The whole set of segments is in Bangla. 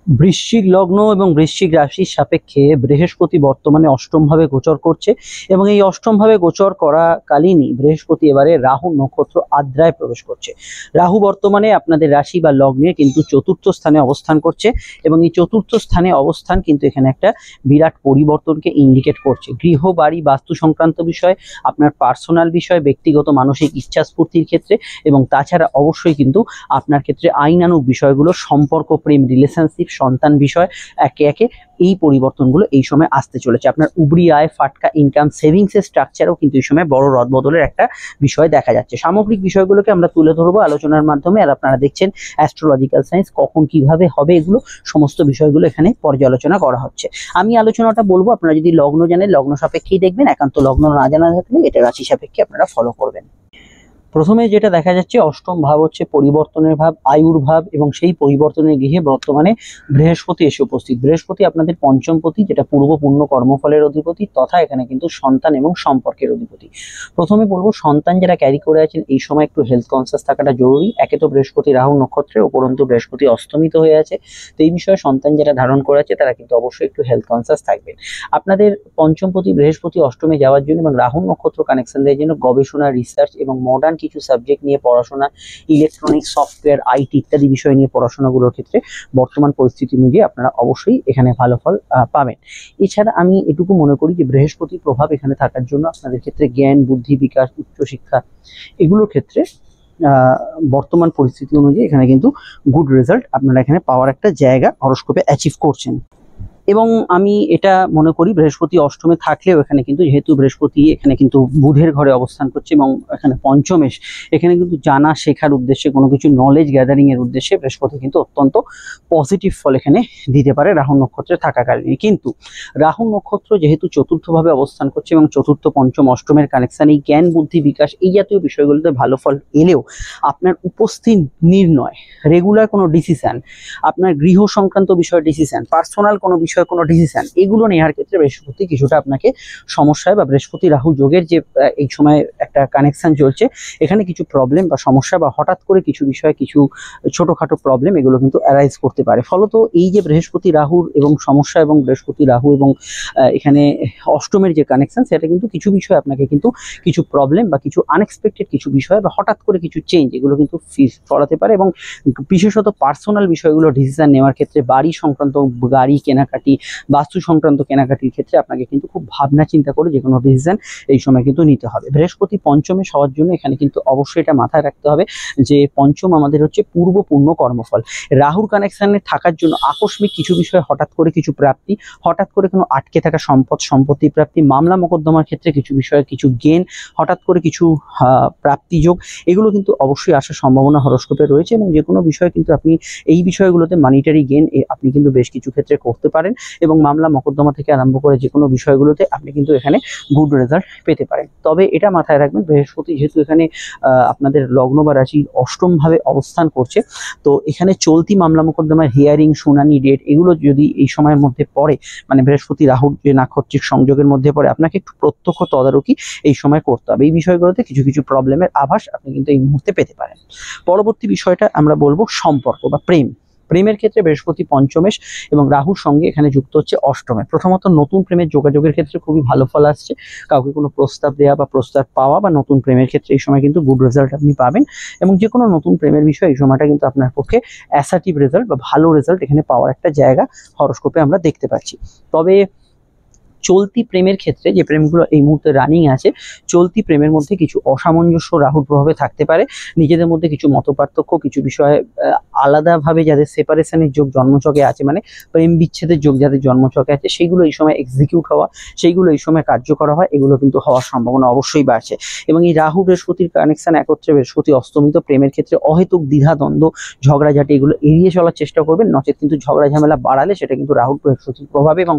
বৃশ্চিক লগ্ন এবং বৃশ্চিক রাশির সাপেক্ষে বৃহস্পতি বর্তমানে অষ্টম ভাবে গোচর করছে এবং এই অষ্টম ভাবে গোচর করাকালীনই বৃহস্পতি এবারে রাহু নক্ষত্র আদ্রায় প্রবেশ করছে। রাহু বর্তমানে আপনাদের রাশি বা লগ্নে কিন্তু চতুর্থ স্থানে অবস্থান করছে এবং এই চতুর্থ স্থানে অবস্থান কিন্তু এখানে একটা বিরাট পরিবর্তনকে ইন্ডিকেট করছে। গৃহ বাড়ি বাস্তু সংক্রান্ত বিষয়, আপনার পার্সোনাল বিষয়, ব্যক্তিগত মানসিক ইচ্ছা স্ফূর্তির ক্ষেত্রে এবং তাছাড়া অবশ্যই কিন্তু আপনার ক্ষেত্রে আইনানুগ বিষয়গুলো, সম্পর্ক, প্রেম, রিলেশনশিপ, সন্তান বিষয়, একে একে এই পরিবর্তনগুলো এই সময় আসতে চলেছে। আপনার উবরি আয়, ফাটকা ইনকাম, সেভিংসের স্ট্রাকচারও কিন্তু এই সময় বড় রদবদলের একটা বিষয় দেখা যাচ্ছে। সামগ্রিক বিষয়গুলোকে আমরা তুলে ধরবো আলোচনার মাধ্যমে। আর আপনারা দেখছেন অ্যাস্ট্রোলজিক্যাল সায়েন্স, কখন কিভাবে হবে এগুলো সমস্ত বিষয়গুলো এখানে পর্যালোচনা করা হচ্ছে। আমি আলোচনাটা বলবো, আপনারা যদি লগ্ন জানেন লগ্ন সাপেক্ষেই দেখবেন, একান্ত লগ্ন না জানা থাকলে এটা রাশি সাপেক্ষে আপনারা ফলো করবেন। প্রথমে যেটা দেখা যাচ্ছে, অষ্টম ভাব হচ্ছে পরিবর্তনের ভাব, আয়ুর ভাব, এবং সেই পরিবর্তনের গৃহে বর্তমানে বৃহস্পতি এসে উপস্থিত। বৃহস্পতি আপনাদের পঞ্চমপতি, যেটা পূর্ব পুণ্য কর্মফলের অধিপতি তথা এখানে কিন্তু সন্তান এবং সম্পর্কের অধিপতি। প্রথমে বলবো, সন্তান যারা ক্যারি করে আছেন এই সময় একটু হেলথ কনসিয়াস থাকাটা জরুরি। একে তো বৃহস্পতি রাহু নক্ষত্রে, উপরন্তু বৃহস্পতি অস্তমিত হয়ে আছে, তো এই বিষয়ে সন্তান যারা ধারণ করে আছে তারা কিন্তু অবশ্যই একটু হেলথ কনসিয়াস থাকবেন। আপনাদের পঞ্চমপতি বৃহস্পতি অষ্টমে যাওয়ার জন্য এবং রাহু নক্ষত্র কানেকশন দেওয়ার জন্য গবেষণা, রিসার্চ এবং মডার্ন কিছু সাবজেক্ট নিয়ে পড়াশোনা, ইলেকট্রনিক্স, সফটওয়্যার, আইটি ইত্যাদি বিষয় নিয়ে পড়াশোনাগুলোর ক্ষেত্রে বর্তমান পরিস্থিতি অনুযায়ী আপনারা অবশ্যই এখানে ভালো ফল পাবেন। এছাড়া আমি এটুকু মনে করি যে বৃহস্পতির প্রভাব এখানে থাকার জন্য আপনাদের ক্ষেত্রে জ্ঞান, বুদ্ধি, বিকাশ, উচ্চশিক্ষা এগুলোর ক্ষেত্রে বর্তমান পরিস্থিতি অনুযায়ী এখানে কিন্তু গুড রেজাল্ট আপনারা এখানে পাওয়ার একটা জায়গা হরোস্কোপে অ্যাচিভ করছেন। এবং আমি এটা মনে করি বৃহস্পতি অষ্টমে থাকলেও এখানে কিন্তু, যেহেতু বৃহস্পতি এখানে কিন্তু বুধের ঘরে অবস্থান করছে এবং এখানে পঞ্চমেশ, এখানে কিন্তু জানা শেখার উদ্দেশ্যে, কোনো কিছু নলেজ গ্যাদারিং এর উদ্দেশ্যে বৃহস্পতি কিন্তু অত্যন্ত পজিটিভ ফল এখানে দিতে পারে রাহু নক্ষত্রে থাকাকালীন। কিন্তু রাহু নক্ষত্র যেহেতু চতুর্থভাবে অবস্থান করছে এবং চতুর্থ, পঞ্চম, অষ্টমের কানেকশন, এই জ্ঞান, বুদ্ধি, বিকাশ এই জাতীয় বিষয়গুলোতে ভালো ফল এলেও আপনার উপস্থিত নির্ণয়, রেগুলার কোনো ডিসিশন, আপনার গৃহ সংক্রান্ত বিষয় ডিসিশন, পার্সোনাল কোনো বিষয়, কোনো ডিসিশন, এগুলো নেওয়ার ক্ষেত্রে বৃহস্পতি কিছুটা আপনাকে সমস্যায়, বা বৃহস্পতি রাহু যোগের যে এই সময় একটা কানেকশন চলছে, এখানে কিছু প্রবলেম বা সমস্যা বা হঠাৎ করে কিছু বিষয়ে কিছু ছোটখাটো প্রবলেম এগুলো কিন্তু অ্যারাইজ করতে পারে। ফলত এই যে বৃহস্পতি রাহুর এবং সমস্যা এবং বৃহস্পতি রাহু এবং এখানে অষ্টমের যে কানেকশন, সেটা কিন্তু কিছু বিষয় আপনাকে কিন্তু কিছু প্রবলেম বা কিছু আনএক্সপেক্টেড কিছু বিষয় বা হঠাৎ করে কিছু চেঞ্জ এগুলো কিন্তু ফেস করাতে পারে। এবং বিশেষত পার্সোনাল বিষয়গুলো ডিসিশন নেওয়ার ক্ষেত্রে, বাড়ি সংক্রান্ত, গাড়ি কেনাকাটি, বাস্তু সংক্রান্ত কেনাকাটির ক্ষেত্রে আপনাকে কিন্তু খুব ভাবনা চিন্তা করে যে কোনো ডিসিশন এই সময় কিন্তু নিতে হবে। বৃহস্পতি পঞ্চমে হওয়ার জন্য এখানে কিন্তু অবশ্যই এটা মাথায় রাখতে হবে যে পঞ্চম আমাদের হচ্ছে পূর্ব পুণ্য কর্মফল। রাহুর কানেকশনে থাকার জন্য আকস্মিক কিছু বিষয়, হঠাৎ করে কিছু প্রাপ্তি, হঠাৎ করে কোনো আটকে থাকা সম্পত্তি প্রাপ্তি, মামলা মোকদ্দমার ক্ষেত্রে কিছু বিষয়ে কিছু গেন, হঠাৎ করে কিছু প্রাপ্তি যোগ, এগুলো কিন্তু অবশ্যই আসার সম্ভাবনা হরোস্কোপে রয়েছে। এবং যে কোনো বিষয় কিন্তু আপনি এই বিষয়গুলোতে মানিটারি গেন আপনি কিন্তু বেশ কিছু ক্ষেত্রে করতে পারেন এবং মামলা মোকদ্দমা থেকে আরম্ভ করে যে কোনো বিষয়গুলোতে আপনি কিন্তু এখানে গুড রেজাল্ট পেতে পারেন। তবে এটা মাথায় রাখবেন, বৃহস্পতি যেহেতু এখানে আপনাদের লগ্ন বা রাশির অষ্টম ভাবে অবস্থান করছে, তো এখানে চলতি মামলা মোকদ্দমার হিয়ারিং, শুনানি, ডেট এগুলো যদি এই সময়ের মধ্যে পড়ে, মানে বৃহস্পতি রাহুর যে নাক্ষত্রিক সংযোগের মধ্যে পড়ে, আপনাকে একটু প্রত্যক্ষ তদারকি এই সময় করতে হবে। এই বিষয়গুলোতে কিছু কিছু প্রবলেমের আভাস আপনি কিন্তু এই মুহূর্তে পেতে পারেন। পরবর্তী বিষয়টা আমরা বলবো সম্পর্ক বা প্রেম। প্রেমের ক্ষেত্রে বৃহস্পতি পঞ্চমেশ এবং রাহুর সঙ্গে এখানে যুক্ত হচ্ছে অষ্টমে। প্রথমত নতুন প্রেমের যোগাযোগের ক্ষেত্রে খুবই ভালো ফল আসছে। কাউকে কোনো প্রস্তাব দেওয়া বা প্রস্তাব পাওয়া বা নতুন প্রেমের ক্ষেত্রে এই সময় কিন্তু গুড রেজাল্ট আপনি পাবেন এবং যে কোনো নতুন প্রেমের বিষয় এই সময়টা কিন্তু আপনার পক্ষে অ্যাসার্টিভ রেজাল্ট বা ভালো রেজাল্ট এখানে পাওয়ার একটা জায়গা হরোস্কোপে আমরা দেখতে পাচ্ছি। তবে চলতি প্রেমের ক্ষেত্রে, যে প্রেমগুলো এই মুহূর্তে রানিং আছে, চলতি প্রেমের মধ্যে কিছু অসামঞ্জস্য রাহুর প্রভাবে থাকতে পারে। নিজেদের মধ্যে কিছু মতপার্থক্য, কিছু বিষয়ে আলাদাভাবে যাদের সেপারেশনের যোগ জন্মছকে আছে, মানে প্রেম বিচ্ছেদের যোগ যাদের জন্মছকে আছে, সেইগুলো এই সময় এক্সিকিউট হওয়া, সেইগুলো এই সময় কার্যকর হওয়া, এগুলো কিন্তু হওয়ার সম্ভাবনা অবশ্যই বাড়ছে। এবং এই রাহু বৃহস্পতির কানেকশন একত্রে বৃহস্পতি অস্তমিত, প্রেমের ক্ষেত্রে অহেতুক দ্বিধা, দ্বন্দ্ব, ঝগড়াঝাটি এগুলো এড়িয়ে চলার চেষ্টা করবেন, নচেত কিন্তু ঝগড়া ঝামেলা বাড়ালে সেটা কিন্তু রাহু বৃহস্পতির প্রভাবে এবং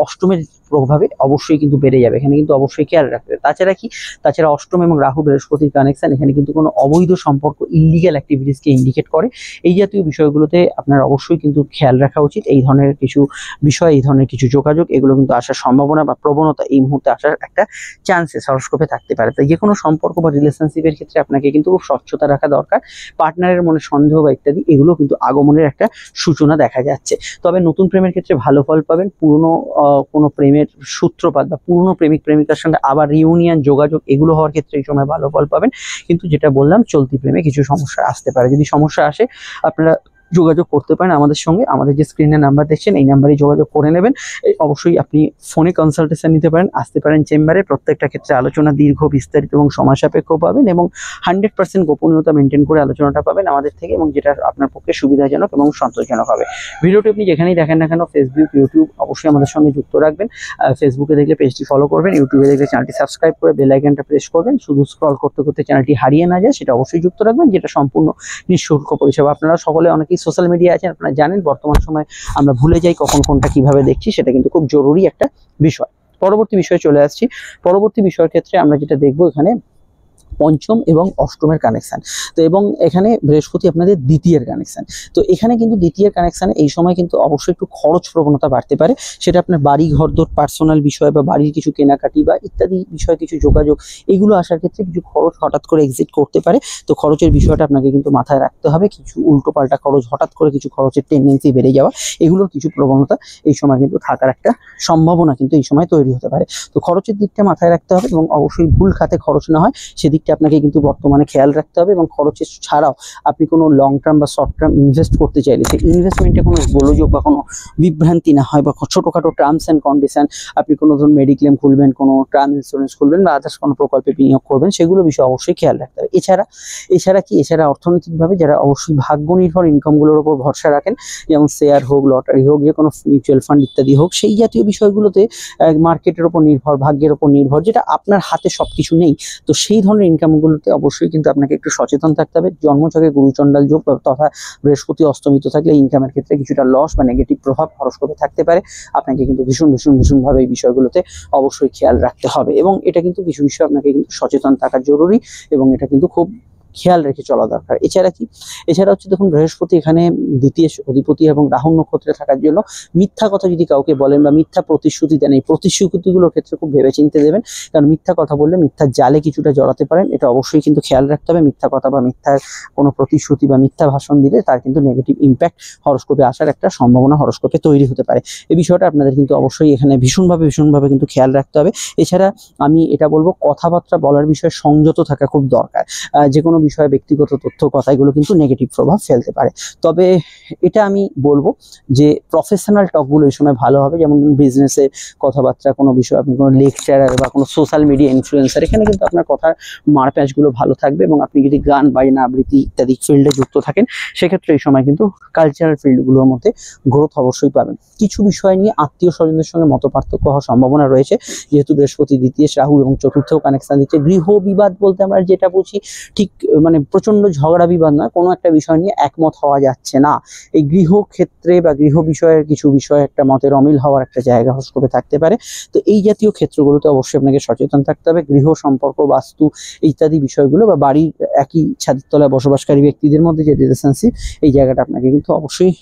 অষ্টমের প্রভাবে অবশ্যই কিন্তু বেড়ে যাবে, এখানে কিন্তু অবশ্যই খেয়াল রাখতে হবে। তাছাড়া কি, তাছাড়া অষ্টম এবং রাহু বৃহস্পতির কানেকশন এখানে কিন্তু কোনো অবৈধ সম্পর্ক, ইলিগাল অ্যাক্টিভিটিসকে ইন্ডিকেট করে। এই জাতীয় বিষয়গুলোতে আপনার অবশ্যই কিন্তু খেয়াল রাখা উচিত। এই ধরনের কিছু বিষয়, এই ধরনের কিছু যোগাযোগ, এগুলো কিন্তু আসার সম্ভাবনা বা প্রবণতা এই মুহূর্তে আসার একটা চান্সেস হরোস্কোপে থাকতে পারে। তাই যে কোনো সম্পর্ক বা রিলেশনশিপের ক্ষেত্রে আপনাকে কিন্তু খুব স্বচ্ছতা রাখা দরকার। পার্টনারের মনে সন্দেহ বা ইত্যাদি এগুলো কিন্তু আগমনের একটা সূচনা দেখা যাচ্ছে। তবে নতুন প্রেমের ক্ষেত্রে ভালো ফল পাবেন। পুরনো কোনো প্রেমের সূত্রপাত বা পুরনো প্রেমিক প্রেমিকার সঙ্গে আবার রিউনিয়ন, যোগাযোগ এগুলো হওয়ার ক্ষেত্রে এই সময় ভালো ফল পাবেন। কিন্তু যেটা বললাম, চলতি প্রেমে কিছু সমস্যা আসতে পারে। যদি সমস্যা আসে আপনারা যোগাযোগ করতে পারেন আমাদের সঙ্গে। আমাদের যে স্ক্রিনে নাম্বার দেখছেন এই নাম্বারে যোগাযোগ করে নেবেন। অবশ্যই আপনি ফোনে কনসালটেশন নিতে পারেন, আসতে পারেন চেম্বারে। প্রত্যেকটা ক্ষেত্রে আলোচনা দীর্ঘ, বিস্তারিত এবং সময়সাপেক্ষ পাবেন এবং 100% গোপনীয়তা মেনটেন করে আলোচনাটা পাবেন আমাদের থেকে, এবং যেটা আপনার পক্ষে সুবিধাজনক এবং সন্তোষজনক হবে। ভিডিওটি আপনি যেখানেই দেখেন না কেন, ফেসবুক, ইউটিউব, অবশ্যই আমাদের সঙ্গে যুক্ত রাখবেন। ফেসবুকে দেখলে পেজটি ফলো করবেন, ইউটিউবে দেখলে চ্যানেলটি সাবস্ক্রাইব করে বেল আইকনটা প্রেস করবেন। শুধু স্ক্রল করতে করতে চ্যানেলটি হারিয়ে না যায় সেটা অবশ্যই যুক্ত রাখবেন, যেটা সম্পূর্ণ নিঃশুল্ক পরিষেবা। আপনারা সকলে অনেকেই সোশ্যাল মিডিয়া আছেন, আপনারা জানেন বর্তমান সময় আমরা ভুলে যাই কখন কোনটা কিভাবে দেখছি, সেটা কিন্তু খুব জরুরি একটা বিষয়। পরবর্তী বিষয়ে চলে আসছি। পরবর্তী বিষয়ের ক্ষেত্রে আমরা যেটা দেখবো, এখানে পঞ্চম এবং অষ্টমের কানেকশন। তো এবং এখানে বৃহস্পতি আপনাদের দ্বিতীয়ের কানেকশন। তো এখানে কিন্তু দ্বিতীয়ের কানেকশানে এই সময় কিন্তু অবশ্যই একটু খরচ প্রবণতা বাড়তে পারে। সেটা আপনার বাড়ি ঘরদোর, পার্সোনাল বিষয় বা বাড়ির কিছু কেনাকাটি বা ইত্যাদি বিষয়, কিছু যোগাযোগ এগুলো আসার ক্ষেত্রে কিছু খরচ হঠাৎ করে এক্সিট করতে পারে। তো খরচের বিষয়টা আপনাকে কিন্তু মাথায় রাখতে হবে। কিছু উল্টোপাল্টা খরচ, হঠাৎ করে কিছু খরচের টেন্ডেন্সি বেড়ে যাওয়া, এগুলোর কিছু প্রবণতা এই সময় কিন্তু থাকার একটা সম্ভাবনা কিন্তু এই সময় তৈরি হতে পারে। তো খরচের দিকটা মাথায় রাখতে হবে এবং অবশ্যই ভুল খাতে খরচ না হয় সেদিকটা আপনাকে কিন্তু বর্তমানে খেয়াল রাখতে হবে। এবং খরচের ছাড়াও আপনি কোনো লং টার্ম বা শর্ট টার্ম ইনভেস্ট করতে চাইলে সেই ইনভেস্টমেন্টে কোনো গোলযোগ বা কোনো বিভ্রান্তি না হয়, বা ছোটোখাটো টার্মস অ্যান্ড কন্ডিশন, আপনি কোনো ধরুন মেডিক্লেম খুলবেন, কোনো টার্ম ইন্স্যুরেন্স খুলবেন বা আদার্স কোনো প্রকল্পে বিনিয়োগ করবেন, সেগুলো বিষয়ে অবশ্যই খেয়াল রাখতে হবে। এছাড়া অর্থনৈতিকভাবে যারা অবশ্যই ভাগ্য নির্ভর ইনকামগুলোর উপর ভরসা রাখেন, যেমন শেয়ার হোক, লটারি হোক, যে কোনো মিউচুয়াল ফান্ড ইত্যাদি হোক, সেই জাতীয় বিষয়গুলোতে মার্কেটের ওপর নির্ভর, ভাগ্যের ওপর নির্ভর, যেটা আপনার হাতে সবকিছু নেই, তো সেই ধরনের ইনকামগুলোতে অবশ্যই কিন্তু আপনাকে একটু সচেতন থাকতে হবে। জন্মছকে গুরুচণ্ডাল যোগ তথা বৃহস্পতি অস্তমিত থাকলে ইনকামের ক্ষেত্রে কিছুটা লস বা নেগেটিভ প্রভাব হরোস্কোপে থাকতে পারে। আপনাকে কিন্তু ভীষণভাবে এই বিষয়গুলোতে অবশ্যই খেয়াল রাখতে হবে, এবং এটা কিন্তু কিছু বিষয় আপনাকে কিন্তু সচেতন থাকা জরুরি, এবং এটা কিন্তু খুব খেয়াল রেখে চলা দরকার। এছাড়া হচ্ছে দেখুন, বৃহস্পতি এখানে দ্বিতীয় অধিপতি এবং রাহু নক্ষত্রে থাকার জন্য মিথ্যা কথা যদি কাউকে বলেন বা মিথ্যা প্রতিশ্রুতি দেন, এই প্রতিশ্রুতিগুলোর ক্ষেত্রে খুব ভেবেচিন্তে দেবেন, কারণ মিথ্যা কথা বললে মিথ্যার জালে কিছুটা জড়াতে পারেন। এটা অবশ্যই কিন্তু খেয়াল রাখতে হবে। মিথ্যা কথা বা মিথ্যার কোনো প্রতিশ্রুতি বা মিথ্যা ভাষণ দিলে তার কিন্তু নেগেটিভ ইম্প্যাক্ট হরোস্কোপে আসার একটা সম্ভাবনা হরোস্কোপে তৈরি হতে পারে। এই বিষয়টা আপনাদের কিন্তু অবশ্যই এখানে ভীষণভাবে কিন্তু খেয়াল রাখতে হবে। এছাড়া আমি এটা বলবো, কথাবার্তা বলার বিষয়ে সংযত থাকা খুব দরকার। যে কোনো বিষয়ে ব্যক্তিগত তথ্য, কথা, এগুলো কিন্তু নেগেটিভ প্রভাব ফেলতে পারে। তবে এটা আমি বলবো যে প্রফেশনাল টকগুলো এই সময় ভালো হবে, যেমন বিজনেসে কথাবার্তা, কোনো বিষয়ে আপনি কোনো লেকচারার বা কোনো সোশ্যাল মিডিয়া ইনফ্লুয়েন্সার, এখানে কিন্তু আপনার কথার মারপ্যাচগুলো ভালো থাকবে। এবং আপনি যদি গান, বাজনা, আবৃত্তি ইত্যাদি ফিল্ডে যুক্ত থাকেন, সেক্ষেত্রে এই সময় কিন্তু কালচারাল ফিল্ডগুলোর মধ্যে গ্রোথ অবশ্যই পাবেন। কিছু বিষয় নিয়ে আত্মীয় স্বজনদের সঙ্গে মত পার্থক্য হওয়ার সম্ভাবনা রয়েছে, যেহেতু বৃহস্পতি দ্বিতীয়, রাহু এবং চতুর্থেও কানেকশন দিচ্ছে। গৃহ বিবাদ বলতে আমরা যেটা বুঝি, ঠিক মানে প্রচন্ড ঝগড়া বিবাদ নয়, কোনো একটা বিষয় নিয়ে একমত হওয়া যাচ্ছে না, এই গৃহ ক্ষেত্রে বা গৃহ বিষয়ের কিছু বিষয়ে একটা মতের অমিল হওয়ার একটা জায়গা হরোস্কোপে থাকতে পারে। তো এই জাতীয় ক্ষেত্রগুলোতে অবশ্যই আপনাকে সচেতন থাকতে হবে। গৃহ সম্পর্ক, বাস্তু ইত্যাদি বিষয়গুলো, বা বাড়ির একই ছাদের তলায় বসবাসকারী ব্যক্তিদের মধ্যে যে রিলেশনশিপ, এই জায়গাটা আপনাকে কিন্তু অবশ্যই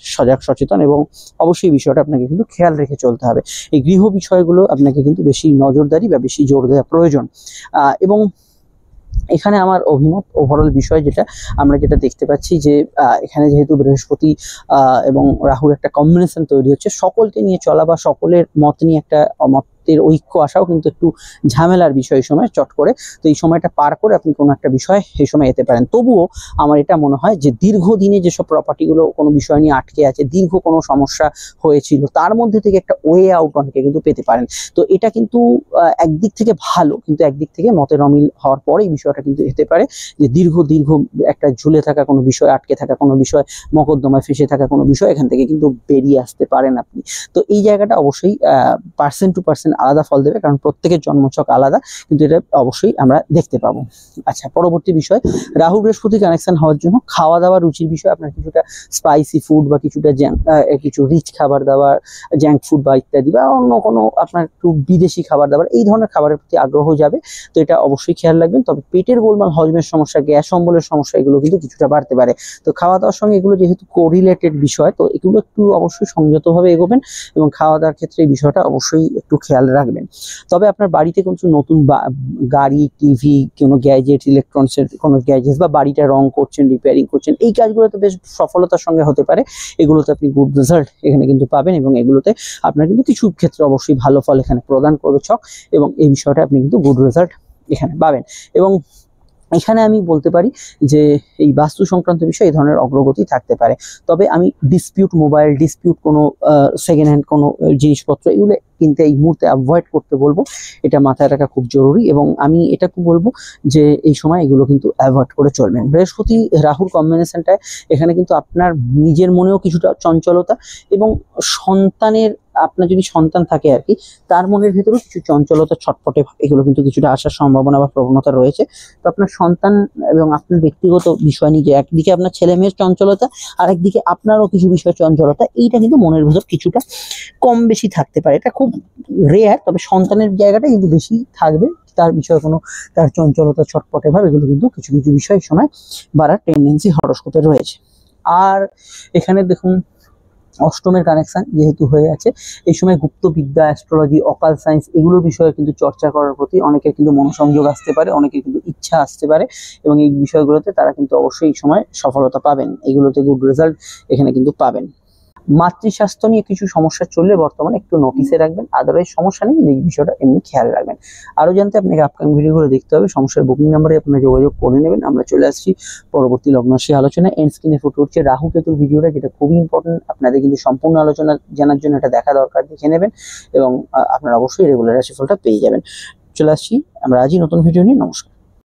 সচেতন এবং অবশ্যই বিষয়টা আপনাকে কিন্তু খেয়াল রেখে চলতে হবে। এই গৃহ বিষয়গুলো আপনাকে কিন্তু বেশি নজরদারি বা বেশি জোর দেওয়া প্রয়োজন। এবং এখানে আমার অভিমত, ওভারঅল বিষয় যেটা আমরা দেখতে পাচ্ছি, যে এখানে যেহেতু বৃহস্পতি এবং রাহুর একটা কম্বিনেশন তৈরি হচ্ছে, সকলকে নিয়ে চলা বা সকলের মত নিয়ে একটা ঐক্য আসাও কিন্তু একটু ঝামেলার বিষয় এই সময় চট করে। তো এই সময়টা পার করে আপনি কোনো একটা বিষয় এই সময় যেতে পারেন। তবুও আমার এটা মনে হয় যে দীর্ঘদিনে যেসব প্রপার্টিগুলো কোনো বিষয় নিয়ে আটকে আছে, দীর্ঘ কোনো সমস্যা হয়েছিল, তার মধ্যে থেকে একটা ওয়ে আউট অনেকে কিন্তু পেতে পারেন। তো এটা কিন্তু একদিক থেকে ভালো, কিন্তু একদিক থেকে মতের অমিল হওয়ার পরে এই বিষয়টা কিন্তু হতে পারে যে দীর্ঘ একটা ঝুলে থাকা কোনো বিষয়, আটকে থাকা কোনো বিষয়, মকদ্দমায় ফেসে থাকা কোনো বিষয়, এখান থেকে কিন্তু বেরিয়ে আসতে পারেন আপনি। তো এই জায়গাটা অবশ্যই পার্সেন্ট টু পার্সেন্ট আলাদা ফল দেবে, কারণ প্রত্যেকের জন্মছক আলাদা, কিন্তু এটা অবশ্যই আমরা দেখতে পাবো। আচ্ছা, পরবর্তী বিষয়, রাহু বৃহস্পতি কানেকশন হওয়ার জন্য খাওয়া দাওয়া রুচির বিষয় আপনার কিছুটা স্পাইসি ফুড বা কিছুটা কিছু রিচ খাবার দাবার, জাঙ্ক ফুড বা ইত্যাদি, বা অন্য কোনো আপনার একটু বিদেশি খাবার দাবার, এই ধরনের খাবারের প্রতি আগ্রহ যাবে। তো এটা অবশ্যই খেয়াল রাখবেন। তবে পেটের গোলমাল, হজমের সমস্যা, গ্যাস অম্বলের সমস্যা, এগুলো কিন্তু কিছুটা বাড়তে পারে। তো খাওয়া দাওয়ার সঙ্গে এগুলো যেহেতু কোরিলেটেড বিষয়, তো এগুলো একটু অবশ্যই সংযতভাবে এগোবেন এবং খাওয়া দাওয়ার ক্ষেত্রে এই বিষয়টা অবশ্যই একটু খেয়াল রাখবেন। তবে আপনার বাড়িতে কিছু নতুন গাড়ি, টিভি, কোনো গ্যাজেট, ইলেকট্রনিক্সের কোনো গ্যাজেটস বা বাড়িটা রং করছেন, রিপেয়ারিং করছেন, এই কাজগুলোতে বেশ সফলতার সঙ্গে হতে পারে। এগুলোতে আপনি গুড রেজাল্ট এখানে কিন্তু পাবেন, এবং এগুলোতে আপনার কিন্তু কিছু ক্ষেত্রে অবশ্যই ভালো ফল এখানে প্রদান করবে ছক, এবং এই বিষয়টা আপনি কিন্তু গুড রেজাল্ট এখানে পাবেন। এবং এখানে আমি বলতে পারি যে এই বাস্তু সংক্রান্ত বিষয়ে এই ধরনের অগ্রগতি থাকতে পারে। তবে আমি ডিসপিউট মোবাইল, ডিসপিউট কোনো সেকেন্ড হ্যান্ড কোনো জিনিসপত্র, এগুলো কিনতে এই মুহূর্তে অ্যাভয়েড করতে বলবো। এটা মাথায় রাখা খুব জরুরি, এবং আমি এটাকে বলবো যে এই সময় এগুলো কিন্তু অ্যাভয়েড করে চলবেন। বৃহস্পতি রাহুর কম্বিনেশনটায় এখানে কিন্তু আপনার নিজের মনেও কিছুটা চঞ্চলতা, এবং সন্তানের, আপনার যদি সন্তান থাকে আর কি, তার মনের ভেতরেও কিছু চঞ্চলতা, ছটফটে ভাব, এগুলো কিন্তু কিছুটা আসার সম্ভাবনা বা প্রবণতা রয়েছে। তো আপনার সন্তান এবং আপনার ব্যক্তিগত বিষয় নিয়ে, একদিকে আপনার ছেলে মেয়ের চঞ্চলতা, আর একদিকে আপনারও কিছু বিষয় চঞ্চলতা, এইটা কিন্তু মনের ভেতর কিছুটা কম বেশি থাকতে পারে। এটা খুব রেয়ার, তবে সন্তানের জায়গাটা কিন্তু বেশি থাকবে। তার বিষয়ে কোনো, তার চঞ্চলতা, ছটফটে ভাব, এগুলো কিন্তু কিছু কিছু বিষয় সময় বাড়ার টেন্ডেন্সি হরোস্কোপে রয়েছে। আর এখানে দেখুন, অষ্টমের কানেকশন যেহেতু হয়ে আছে, এই সময় গুপ্ত বিদ্যা, অ্যাস্ট্রোলজি, অকাল সায়েন্স, এগুলোর বিষয়ে কিন্তু চর্চা করার প্রতি অনেকের কিন্তু মনোসংযোগ আসতে পারে, অনেকের কিন্তু ইচ্ছা আসতে পারে, এবং এই বিষয়গুলোতে তারা কিন্তু অবশ্যই এই সময় সফলতা পাবেন। এগুলোতে গুড রেজাল্ট এখানে কিন্তু পাবেন। মাতৃস্বাস্থ্য নিয়ে কিছু সমস্যা চললে বর্তমানে একটু নোটিসে রাখবেন, আদারওয়াইজ সমস্যা নেই, এই বিষয়টা এমনি খেয়াল রাখবেন। আরো জানতে আপনাকে আপকামিং ভিডিওগুলো দেখতে হবে, সমস্যার বুকিং নাম্বারে আপনারা যোগাযোগ করে নেবেন। আমরা চলে আসছি পরবর্তী লগ্নরাশি আলোচনা। এন্ড স্ক্রিনে ফুটে উঠছে রাহু কেতুর ভিডিওটা, যেটা খুবই ইম্পর্টেন্ট। আপনাদের কিন্তু সম্পূর্ণ আলোচনা জানার জন্য এটা দেখা দরকার, দেখে নেবেন, এবং আপনারা অবশ্যই রেগুলার রাশিফলটা পেয়ে যাবেন। চলে আসছি আমরা আজই নতুন ভিডিও নিয়ে। নমস্কার।